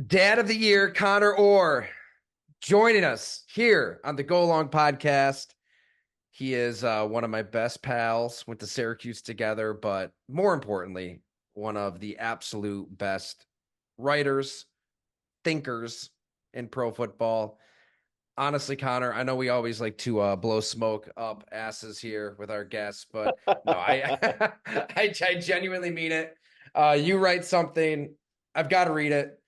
Dad of the Year, Conor Orr, joining us here on the Go Long podcast. He is one of my best pals, went to Syracuse together, but more importantly, one of the absolute best writers, thinkers in pro football. Honestly, Connor, I know we always like to blow smoke up asses here with our guests, but no, I genuinely mean it. You write something, I've got to read it.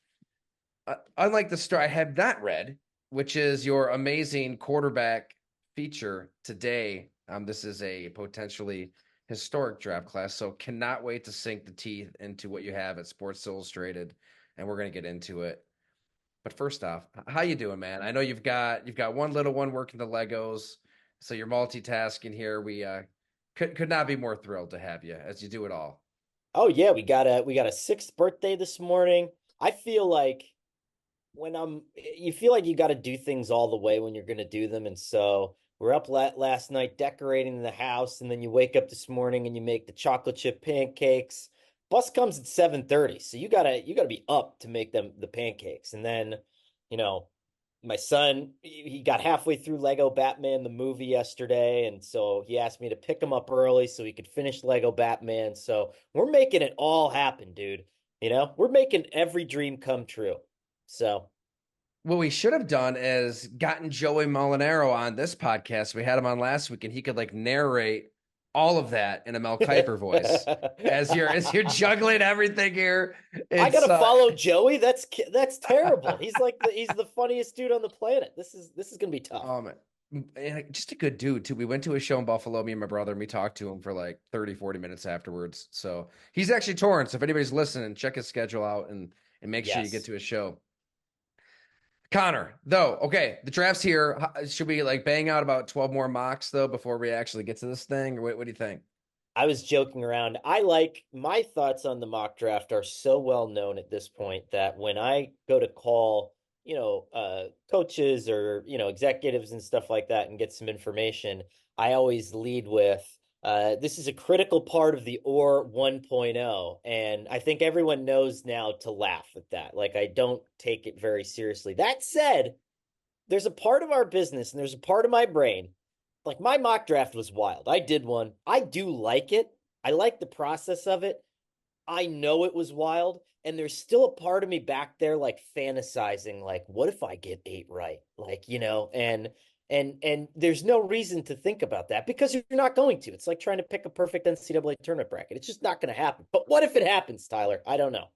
Unlike the story I have not read, which is your amazing quarterback feature today. This is a potentially historic draft class, so cannot wait to sink the teeth into what you have at Sports Illustrated, and we're gonna get into it. But first off, how you doing, man? I know you've got one little one working the Legos, so you're multitasking here. We could not be more thrilled to have you as you do it all. Oh yeah, we got a sixth birthday this morning. I feel like when you feel like you got to do things all the way when you're going to do them, and so we're up last night decorating the house, and then you wake up this morning and you make the chocolate chip pancakes. Bus comes at 7:30, so you gotta be up to make them the pancakes, and then you know my son he got halfway through Lego Batman the movie yesterday, and so he asked me to pick him up early so he could finish Lego Batman. So we're making it all happen, dude. We're making every dream come true. So What we should have done is gotten Joey Molinaro on this podcast. We had him on last week, and he could like narrate all of that in a Mel Kiper voice as you're juggling everything here. I It's gotta follow Joey. That's terrible. He's the funniest dude on the planet. This is gonna be tough. um just a good dude too. We went to a show in Buffalo, me and my brother, and we talked to him for like 30, 40 minutes afterwards. So he's actually touring. So if anybody's listening, check his schedule out and make sure you get Yes. to his show. Connor, though, okay, the draft's here. Should we like bang out about 12 more mocks though before we actually get to this thing? Or what do you think? I was joking around. I like my thoughts on the mock draft are so well known at this point that when I go to call, coaches or, executives and stuff like that and get some information, I always lead with this is a critical part of the OR 1.0. And I think everyone knows now to laugh at that. Like, I don't take it very seriously. That said, there's a part of our business and there's a part of my brain like my mock draft was wild. I did one. I do like it. I like the process of it. I know it was wild. And there's still a part of me back there like fantasizing, like, what if I get eight right? And there's no reason to think about that because you're not going to. It's like trying to pick a perfect NCAA tournament bracket. It's just not going to happen. But what if it happens, Tyler? I don't know.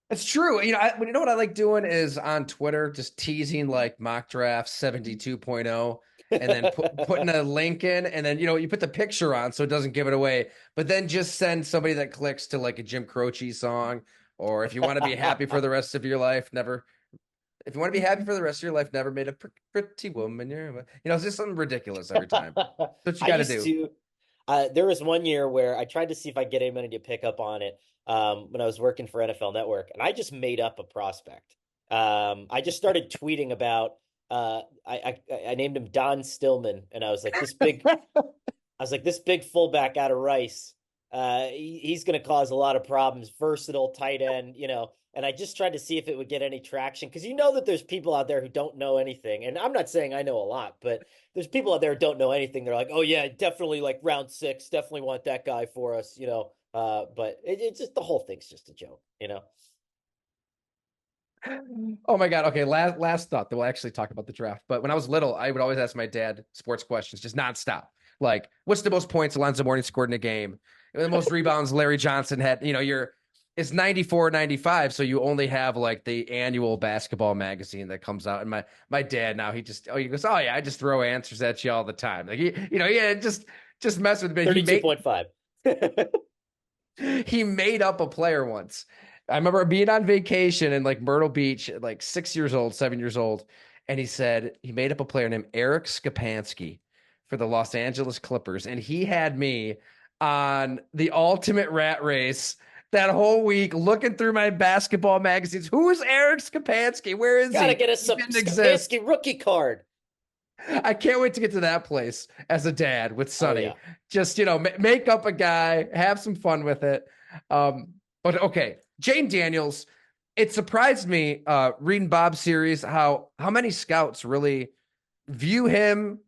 It's true. You know what I like doing is on Twitter, just teasing like mock draft 72.0 and then putting a link in. And then, you put the picture on so it doesn't give it away. But then just send somebody that clicks to like a Jim Croce song. Or if you want to be happy for the rest of your life, if you want to be happy for the rest of your life, never made a pretty woman. It's just something ridiculous every time. That's what you I got to used do. to. There was one year where I tried to see if I get anybody to pick up on it when I was working for NFL Network, and I just made up a prospect. I just started tweeting about. I named him Don Stillman, and I was like this big fullback out of Rice. He's going to cause a lot of problems. Versatile tight end, And I just tried to see if it would get any traction because you know that there's people out there who don't know anything, and I'm not saying I know a lot, but there's people out there who don't know anything. They're like, oh yeah, definitely like round six, definitely want that guy for us. But it's just the whole thing's just a joke. Oh my God. Okay. Last thought that we'll actually talk about the draft. But when I was little, I would always ask my dad sports questions, just nonstop. Like, what's the most points Alonzo Mourning scored in a game? The most rebounds Larry Johnson had. It's 94, 95. So you only have like the annual basketball magazine that comes out. And my dad now, he goes, oh yeah, I just throw answers at you all the time. Like, yeah, just mess with me. 32.5. He made up a player once. I remember being on vacation in like Myrtle Beach at like 6 years old, 7 years old. And he said he made up a player named Eric Skapansky for the Los Angeles Clippers. And he had me on the ultimate rat race that whole week looking through my basketball magazines. Who is Eric Skapansky? Where is Gotta he? get a He didn't exist. Skapansky rookie card. I can't wait to get to that place as a dad with Oh Sonny. yeah. Just, make up a guy, have some fun with it. But okay, Jayden Daniels, it surprised me reading Bob's series how many scouts really view him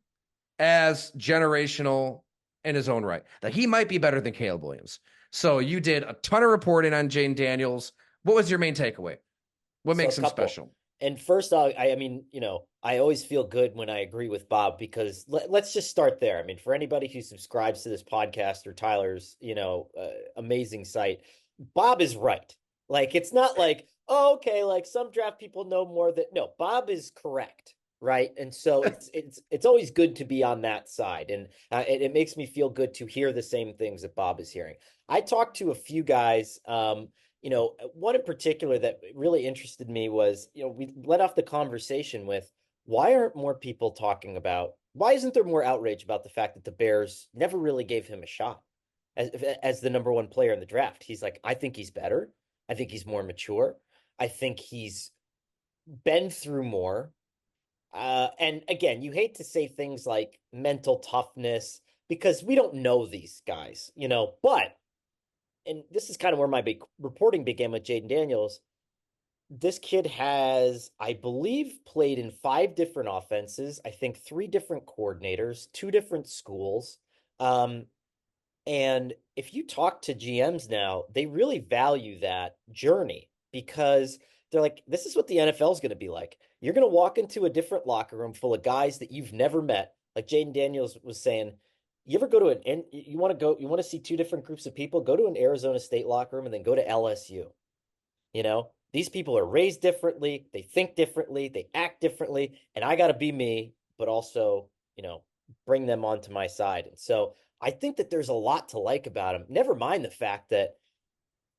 as generational in his own right. That he might be better than Caleb Williams. So you did a ton of reporting on Jayden Daniels. What was your main takeaway? What So a makes him couple. special? And first, I mean, I always feel good when I agree with Bob because let's just start there. I mean, for anybody who subscribes to this podcast or Tyler's, amazing site, Bob is right. Like, it's not like, oh, okay, like some draft people know more that no, Bob is correct, right? And so it's always good to be on that side, and it makes me feel good to hear the same things that Bob is hearing. I talked to a few guys. One in particular that really interested me was, we let off the conversation with why aren't more people talking about why isn't there more outrage about the fact that the Bears never really gave him a shot as the number one player in the draft? He's like, I think he's better. I think he's more mature. I think he's been through more. And again, you hate to say things like mental toughness because we don't know these guys, but and this is kind of where my big reporting began with Jayden Daniels. This kid has, I believe, played in five different offenses. I think three different coordinators, two different schools. Um, and if you talk to GMs now, they really value that journey because they're like, this is what the NFL is going to be like. You're going to walk into a different locker room full of guys that you've never met. Like Jayden Daniels was saying, you ever go to you want to see two different groups of people, go to an Arizona State locker room and then go to LSU. These people are raised differently, they think differently, they act differently, and I got to be me, but also, bring them onto my side. And so I think that there's a lot to like about him. Never mind the fact that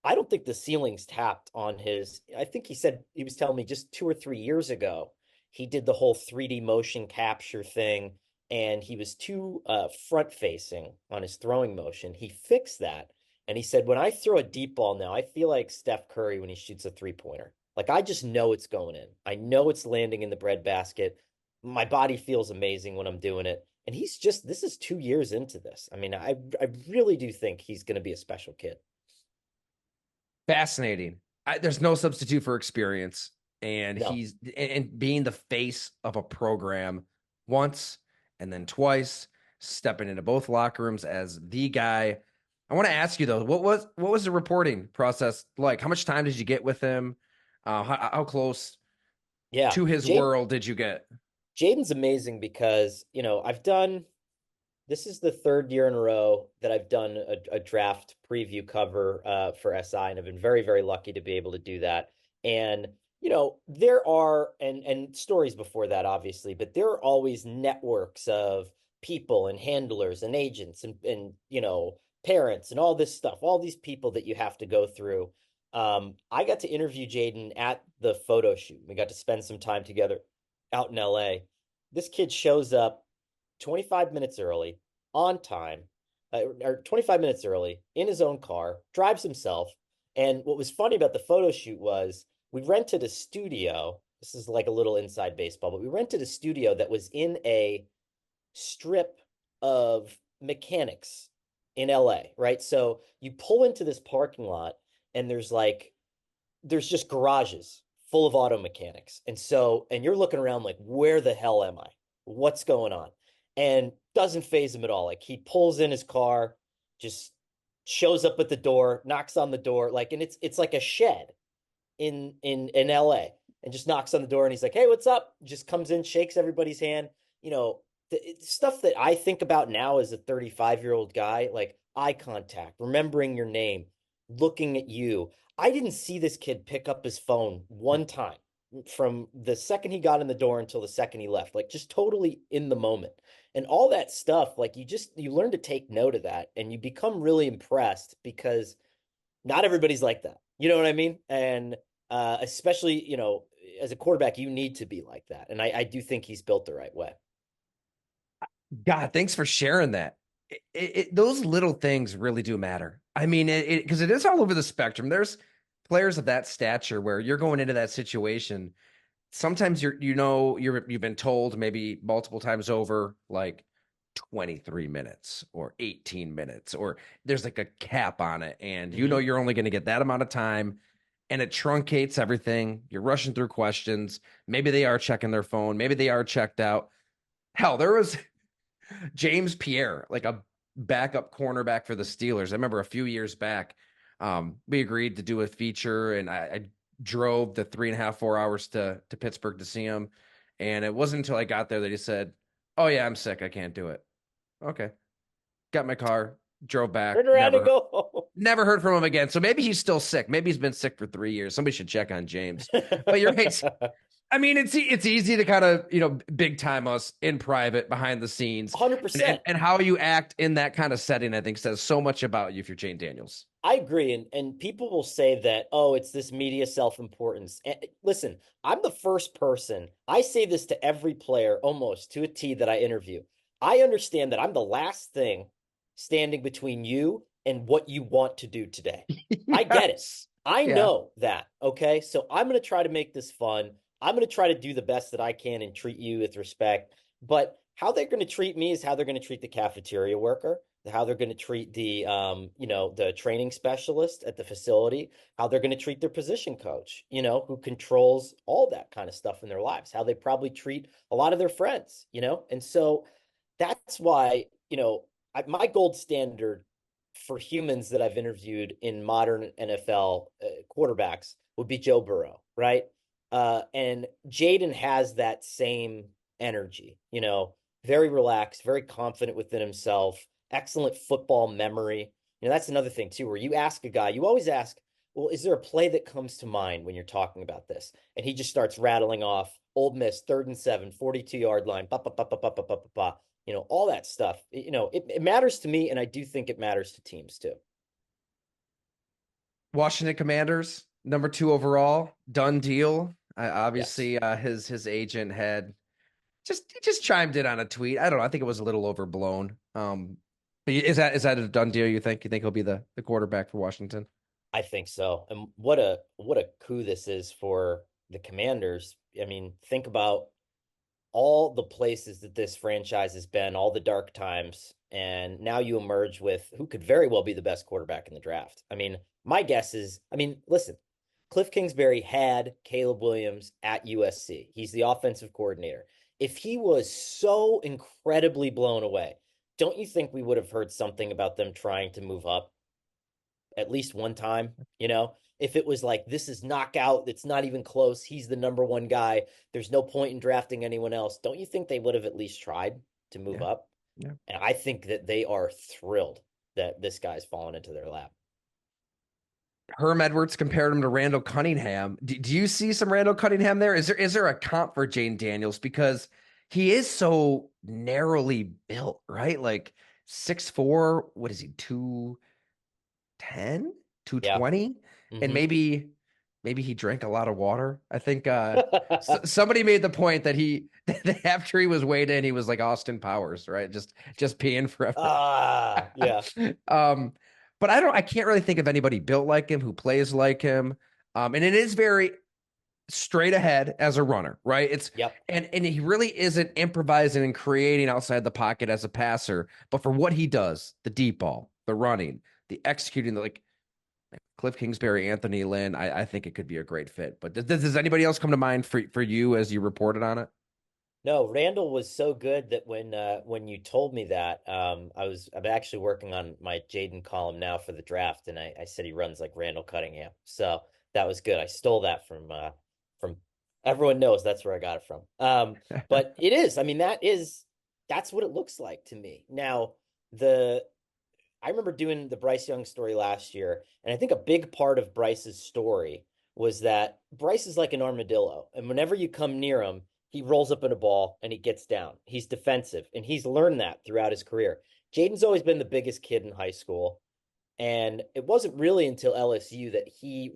I don't think the ceiling's tapped on his. I think he was telling me just 2 or 3 years ago, he did the whole 3D motion capture thing and he was too front facing on his throwing motion. He fixed that. And he said, when I throw a deep ball now, I feel like Steph Curry when he shoots a 3-pointer. Like I just know it's going in. I know it's landing in the breadbasket. My body feels amazing when I'm doing it. And this is 2 years into this. I mean, I really do think he's going to be a special kid. Fascinating. There's no substitute for experience, and No. he's and being the face of a program once and then twice, stepping into both locker rooms as the guy. I want to ask you though, what was the reporting process like? How much time did you get with him? How close Yeah. to his world did you get? Jayden's amazing because, this is the third year in a row that I've done a draft preview cover for SI, and I've been very, very lucky to be able to do that. And, there are, and stories before that, obviously, but there are always networks of people and handlers and agents and parents and all this stuff, all these people that you have to go through. I got to interview Jayden at the photo shoot. We got to spend some time together out in LA. This kid shows up 25 minutes early, on time, or 25 minutes early in his own car, drives himself. And what was funny about the photo shoot was we rented a studio. This is like a little inside baseball, but we rented a studio that was in a strip of mechanics in LA, right? So you pull into this parking lot and there's just garages full of auto mechanics. And you're looking around like, where the hell am I? What's going on? And doesn't phase him at all. Like he pulls in his car, just shows up at the door, knocks on the door, and it's like a shed in LA, and just knocks on the door and he's like, "Hey, what's up?" Just comes in, shakes everybody's hand. The stuff that I think about now as a 35-year-old guy, like eye contact, remembering your name, looking at you. I didn't see this kid pick up his phone one time from the second he got in the door until the second he left, like just totally in the moment. And all that stuff, like you learn to take note of that and you become really impressed because not everybody's like that. You know what I mean? And especially, as a quarterback, you need to be like that. And I do think he's built the right way. God, thanks for sharing that. Those little things really do matter. I mean, because it is all over the spectrum. There's players of that stature where you're going into that situation. Sometimes you've been told maybe multiple times over, like 23 minutes or 18 minutes, or there's like a cap on it, and Mm-hmm. you're only going to get that amount of time. and it truncates everything. You're rushing through questions. Maybe they are checking their phone. Maybe they are checked out. Hell, there was James Pierre, like a backup cornerback for the Steelers. I remember a few years back, we agreed to do a feature, and I drove the 3.5, 4 hours to Pittsburgh to see him. And it wasn't until I got there that he said, "Oh yeah, I'm sick. I can't do it." Okay, got my car, drove back. Turn around and go Never heard from him again. So maybe he's still sick. Maybe he's been sick for 3 years. Somebody should check on James. But you're right. home. I mean, it's easy to kind of big time us in private behind the scenes, and, 100%. and how you act in that kind of setting. I think says so much about you if you're Jayden Daniels. I agree. And people will say that, oh, it's this media self-importance. And listen, I'm the first person. I say this to every player almost to a T that I interview. I understand that I'm the last thing standing between you and what you want to do today. I get it. Yes. I Yeah. know that. Okay. So I'm going to try to make this fun. I'm going to try to do the best that I can and treat you with respect. But how they're going to treat me is how they're going to treat the cafeteria worker, how they're going to treat the training specialist at the facility, how they're going to treat their position coach, who controls all that kind of stuff in their lives, how they probably treat a lot of their friends. And so that's why, my gold standard for humans that I've interviewed in modern NFL quarterbacks would be Joe Burrow, right? And Jayden has that same energy, very relaxed, very confident within himself, excellent football memory. That's another thing too, where you ask a guy, you always ask, well, is there a play that comes to mind when you're talking about this? And he just starts rattling off Old Miss, 3rd and 7, 42-yard line, ba, ba, ba, ba, ba, ba, ba, ba, all that stuff. It matters to me, and I do think it matters to teams too. Washington Commanders, number 2 overall, done deal. Yes. Obviously, his agent had just chimed in on a tweet. I don't know. I think it was a little overblown. But is that a done deal? You think he'll be the quarterback for Washington? I think so. And what a coup this is for the Commanders. I mean, think about all the places that this franchise has been, all the dark times, and now you emerge with who could very well be the best quarterback in the draft. I mean, my guess is, listen, Cliff Kingsbury had Caleb Williams at USC. He's the offensive coordinator. If he was so incredibly blown away, don't you think we would have heard something about them trying to move up at least one time? If it was like, this is knockout, it's not even close, he's the number one guy, there's no point in drafting anyone else, don't you think they would have at least tried to move Yeah, up? yeah. And I think that they are thrilled that this guy's fallen into their lap. Herm Edwards compared him to Randall Cunningham. Do you see some Randall Cunningham there? Is there a comp for Jayden Daniels because he is so narrowly built, right? Like 6'4", what is he, 210, two Yeah. twenty, and Mm-hmm. maybe he drank a lot of water. I think somebody made the point that after he was weighed in, he was like Austin Powers, right? Just peeing forever. Yeah. um, but I can't really think of anybody built like him who plays like him. And it is very straight ahead as a runner, right? It's Yep. and he really isn't improvising and creating outside the pocket as a passer, but for what he does, the deep ball, the running, the executing, like Cliff Kingsbury, Anthony Lynn, I think it could be a great fit. But does anybody else come to mind for you as you reported on it? No, Randall was so good that when you told me that, I'm actually working on my Jayden column now for the draft, and I said he runs like Randall Cunningham. So that was good. I stole that from everyone knows that's where I got it from. But it is, that's what it looks like to me. Now, the I remember doing the Bryce Young story last year, and I think a big part of Bryce's story was that Bryce is like an armadillo, and whenever you come near him, he rolls up in a ball and he gets down. He's defensive, and he's learned that throughout his career. Jayden's always been the biggest kid in high school, and it wasn't really until LSU that he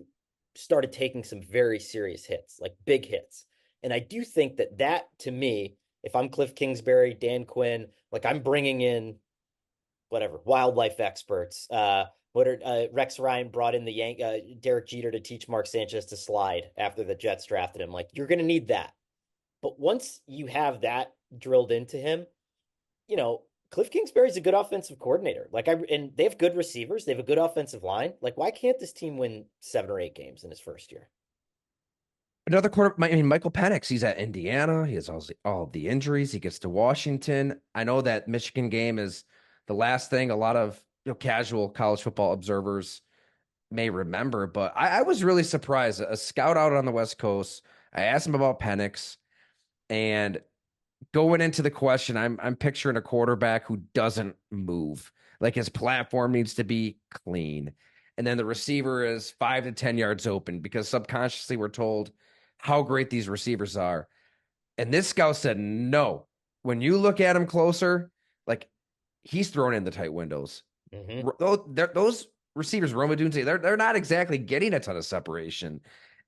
started taking some very serious hits, like big hits. And I do think that to me, if I'm Cliff Kingsbury, Dan Quinn, like I'm bringing in whatever wildlife experts. Rex Ryan brought in the Derek Jeter to teach Mark Sanchez to slide after the Jets drafted him. Like you're going to need that. But once you have that drilled into him, you know Cliff Kingsbury's a good offensive coordinator. And they have good receivers. They have a good offensive line. Like, why can't this team win 7 or 8 games in his first year? Another quarter. I mean, Michael Penix. He's at Indiana. He has all of the injuries. He gets to Washington. I know that Michigan game is the last thing a lot of casual college football observers may remember, but I was really surprised. A scout out on the West Coast. I asked him about Penix, and going into the question, I'm picturing a quarterback who doesn't move. Like his platform needs to be clean. And then the receiver is 5 to 10 yards open because subconsciously we're told how great these receivers are. And this scout said, no. When you look at him closer, like he's thrown in the tight windows. Mm-hmm. Those receivers, Roma Dunze, they're not exactly getting a ton of separation.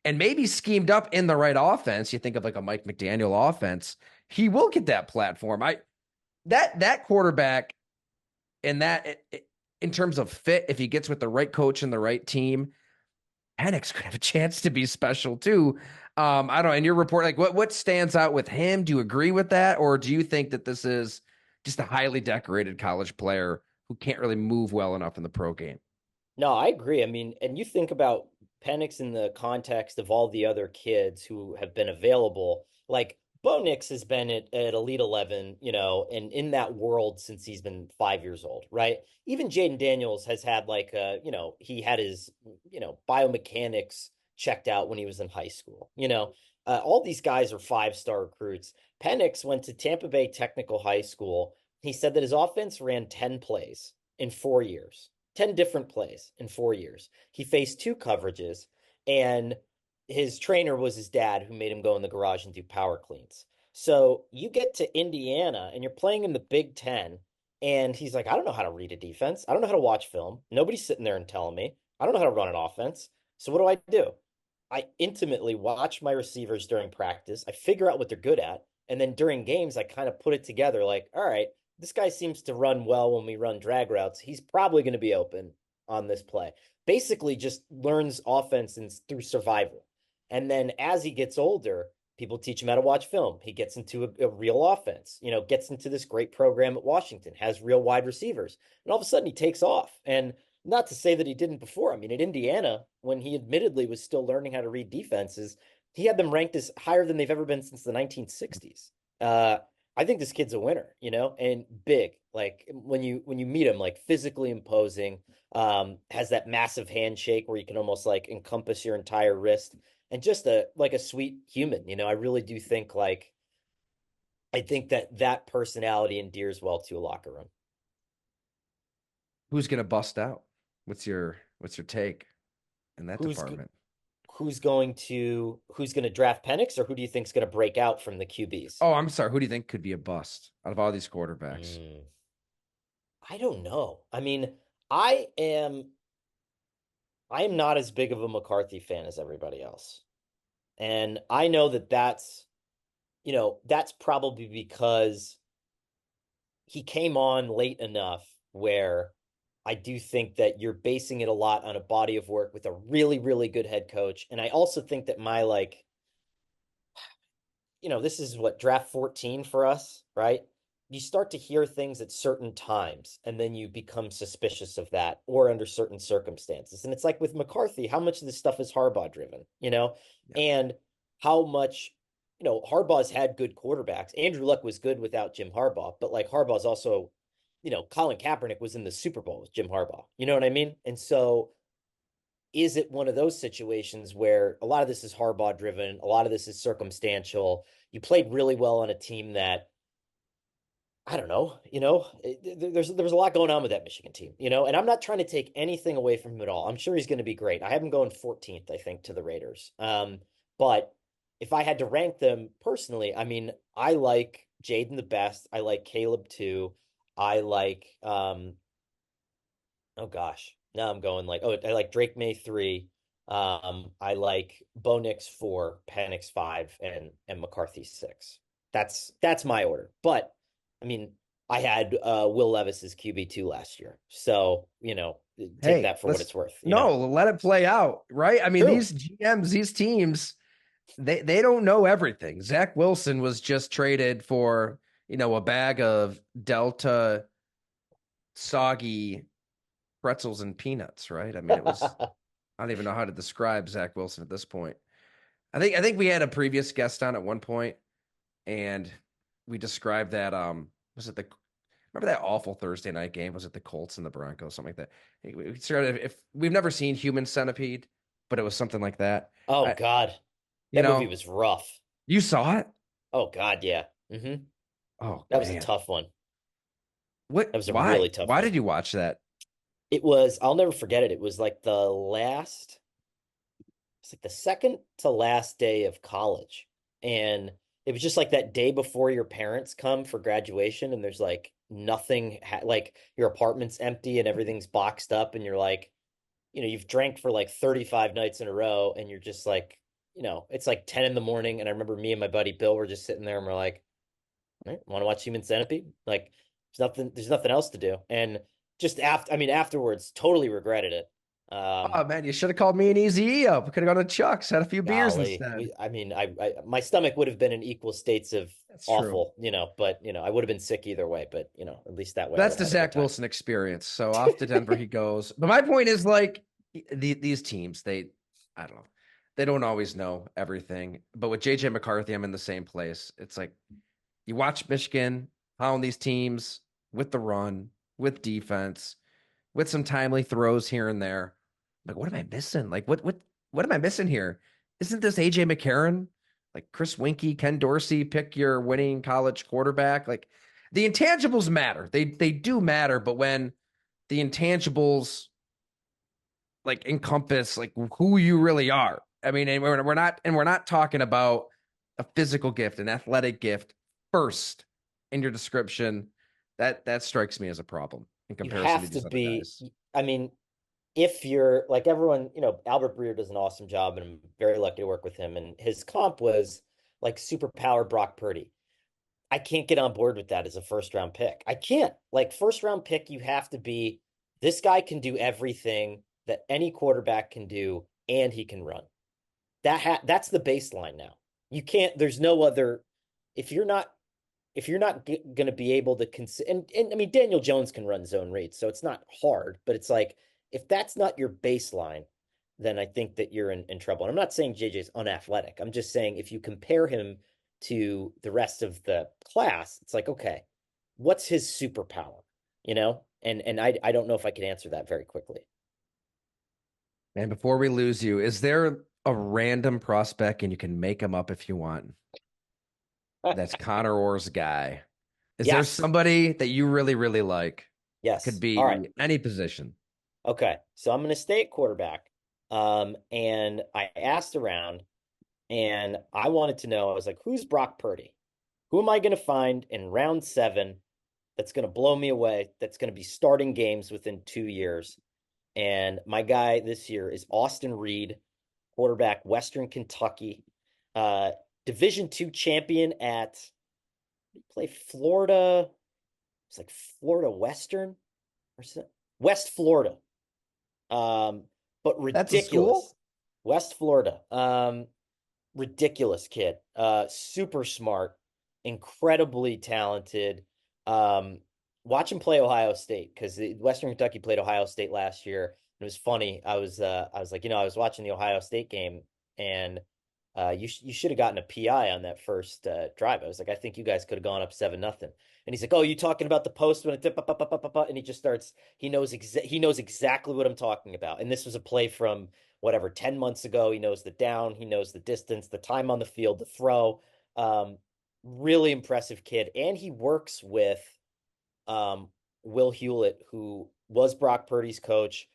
And maybe schemed up in the right offense. You think of like a Mike McDaniel offense, he will get that platform. That quarterback and that in terms of fit, if he gets with the right coach and the right team, Penix could have a chance to be special too. I don't know. In your report, like what stands out with him? Do you agree with that, or do you think that this is just a highly decorated college player who can't really move well enough in the pro game? No, I agree. I mean, and you think about Penix in the context of all the other kids who have been available. Like Bo Nix has been at Elite 11, and in that world since he's been 5 years old, right? Even Jayden Daniels has had he had his, biomechanics checked out when he was in high school. All these guys are 5-star recruits. Penix went to Tampa Bay Technical High School. He said that his offense ran 10 plays in 4 years. 10 different plays in 4 years. He faced two coverages, and his trainer was his dad who made him go in the garage and do power cleans. So you get to Indiana and you're playing in the Big Ten, and he's like, I don't know how to read a defense. I don't know how to watch film. Nobody's sitting there and telling me. I don't know how to run an offense. So what do I do? I intimately watch my receivers during practice. I figure out what they're good at. And then during games, I kind of put it together like, all right, this guy seems to run well when we run drag routes. He's probably going to be open on this play. Basically, just learns offense through survival. And then as he gets older, people teach him how to watch film. He gets into a real offense, gets into this great program at Washington, has real wide receivers. And all of a sudden he takes off. And not to say that he didn't before. I mean, at Indiana, when he admittedly was still learning how to read defenses, he had them ranked as higher than they've ever been since the 1960s. I think this kid's a winner, and big. Like when you meet him, like physically imposing, has that massive handshake where you can almost like encompass your entire wrist, and just a sweet human. I really do think I think that personality endears well to a locker room. Who's going to bust out? What's your take in that Who's department? who's going to draft Penix, or who do you think's going to break out from the QBs? Oh, I'm sorry. Who do you think could be a bust out of all these quarterbacks? Mm, I don't know. I mean, I am I am not as big of a McCarthy fan as everybody else. And I know that's probably because he came on late enough where I do think that you're basing it a lot on a body of work with a really, really good head coach. And I also think that this is what draft 14 for us, right? You start to hear things at certain times and then you become suspicious of that or under certain circumstances. And it's like with McCarthy, how much of this stuff is Harbaugh driven? Yeah. And how much, Harbaugh's had good quarterbacks. Andrew Luck was good without Jim Harbaugh, but like Harbaugh's also, Colin Kaepernick was in the Super Bowl with Jim Harbaugh. You know what I mean? And so is it one of those situations where a lot of this is Harbaugh driven, a lot of this is circumstantial? You played really well on a team that I don't know, there was a lot going on with that Michigan team, and I'm not trying to take anything away from him at all. I'm sure he's going to be great. I have him going 14th, I think, to the Raiders. But if I had to rank them personally, I mean, I like Jayden the best. I like Caleb too. I like oh gosh, now I'm going I like Drake May 3. I like Bo Nix 4, Penix 5, and McCarthy 6. That's my order. But I mean, I had Will Levis as QB2 last year. So, take Hey, that for what let's it's worth, no, let it play out, right? I mean, True. these GMs, these teams, they don't know everything. Zach Wilson was just traded for, a bag of Delta soggy pretzels and peanuts, right? I mean, it was, I don't even know how to describe Zach Wilson at this point. I think we had a previous guest on at one point, and we described that was it the remember that awful Thursday night game? Was it the Colts and the Broncos, something like that? We started if we've never seen Human Centipede, but it was something like that. Oh I, God, you that movie know, was rough. you saw it? Oh God, yeah. Oh That was a man. tough one. What That was a why? really tough Why one. did you watch that? It was, I'll never forget it. It was like it's like the second to last day of college. And it was just like that day before your parents come for graduation and there's like nothing, like your apartment's empty and everything's boxed up and you're like, you've drank for like 35 nights in a row and you're just like, it's like 10 in the morning. And I remember me and my buddy Bill were just sitting there and we're like, all right, want to watch Human Centipede? Like, there's nothing else to do. And just afterwards, totally regretted it. Oh man, you should have called me and Easy up. We could have gone to Chuck's, had a few beers Golly, instead. my stomach would have been in equal states of That's true. awful, but I would have been sick either way. But at least that way I That's would the have had a good Zach time. Wilson experience. So off to Denver he goes. But my point is like these teams, I don't know, they don't always know everything. But with JJ McCarthy, I'm in the same place. It's like you watch Michigan pound these teams with the run, with defense, with some timely throws here and there. Like, what am I missing? Like, what am I missing here? Isn't this AJ McCarron? Like Chris Winkie, Ken Dorsey, pick your winning college quarterback. Like the intangibles matter. They do matter, but when the intangibles like encompass like who you really are. I mean, and we're not talking about a physical gift, an athletic gift first in your description. That strikes me as a problem in You comparison to have to these other be. guys. I mean, if you're like everyone, Albert Breer does an awesome job, and I'm very lucky to work with him. And his comp was like superpower Brock Purdy. I can't get on board with that as a first round pick. I can't. Like first round pick, you have to be this guy can do everything that any quarterback can do, and he can run. That's the baseline now. You can't. There's no other. If you're not if you're not going to be able to and I mean Daniel Jones can run zone reads, so it's not hard, but it's like if that's not your baseline, then I think that you're in trouble. And I'm not saying JJ's unathletic. I'm just saying if you compare him to the rest of the class, it's like, okay, what's his superpower? And I don't know if I can answer that very quickly. And before we lose you, is there a random prospect and you can make him up if you want? That's Conor Orr's guy. Is there Yes. somebody that you really, really like? Could Yes. All right. be any position. Okay. So I'm going to stay at quarterback. And I asked around and I wanted to know, I was like, who's Brock Purdy? Who am I going to find in round 7 that's going to blow me away, that's going to be starting games within 2 years? And my guy this year is Austin Reed, quarterback, Western Kentucky, uh, Division II champion at play Florida. It's like Florida Western or West Florida. Um, but That's a ridiculous. school? West Florida. Ridiculous kid. Super smart, incredibly talented. Um, Watch him play Ohio State because Western Kentucky played Ohio State last year. It was funny. I was like, I was watching the Ohio State game, and you should have gotten a PI on that first drive. I was like, I think you guys could have gone up 7-0. And he's like, oh, you talking about the post when it dip, and he just starts. He knows exactly what I'm talking about. And this was a play from whatever 10 months ago. He knows the down, he knows the distance, the time on the field, the throw. Um, Really impressive kid, and he works with um, Will Hewlett, who was Brock Purdy's coach.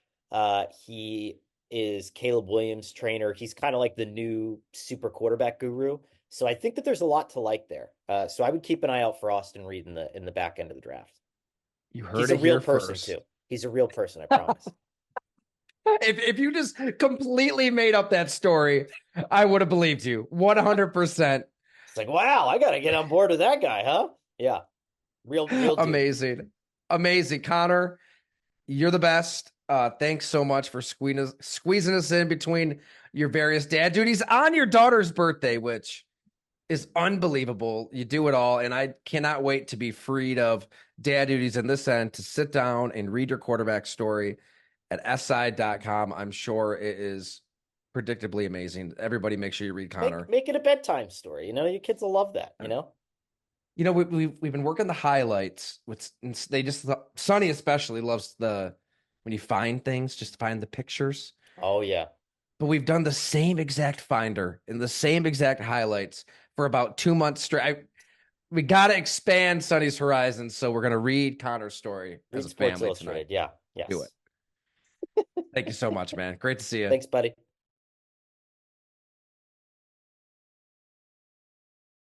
He is Caleb Williams' trainer. He's kind of like the new super quarterback guru. So I think that there's a lot to like there. So I would keep an eye out for Austin Reed in the back end of the draft. You heard He's a it real here person too. first. He's a real person, I promise. If you just completely made up that story, I would have believed you 100%. It's like, wow, I got to get on board with that guy, huh? Yeah, real dude. Amazing. Amazing. Conor, you're the best. Thanks so much for squeezing us in between your various dad duties on your daughter's birthday, which is unbelievable. You do it all, and I cannot wait to be freed of dad duties in this end to sit down and read your quarterback story at si.com. I'm sure it is predictably amazing. Everybody make sure you read Make Conor. make it a bedtime story. Your kids will love that, you know? We've been working the highlights with they just Sonny especially loves the when you find things, just find the pictures. Oh yeah. But we've done the same exact finder and the same exact highlights for about 2 months straight. We got to expand Sonny's horizons, so we're gonna read Connor's story as Read a Sports family tonight. Illustrated. Yeah. Do it. Yes. Thank you so much, man. Great to see you. Thanks, buddy.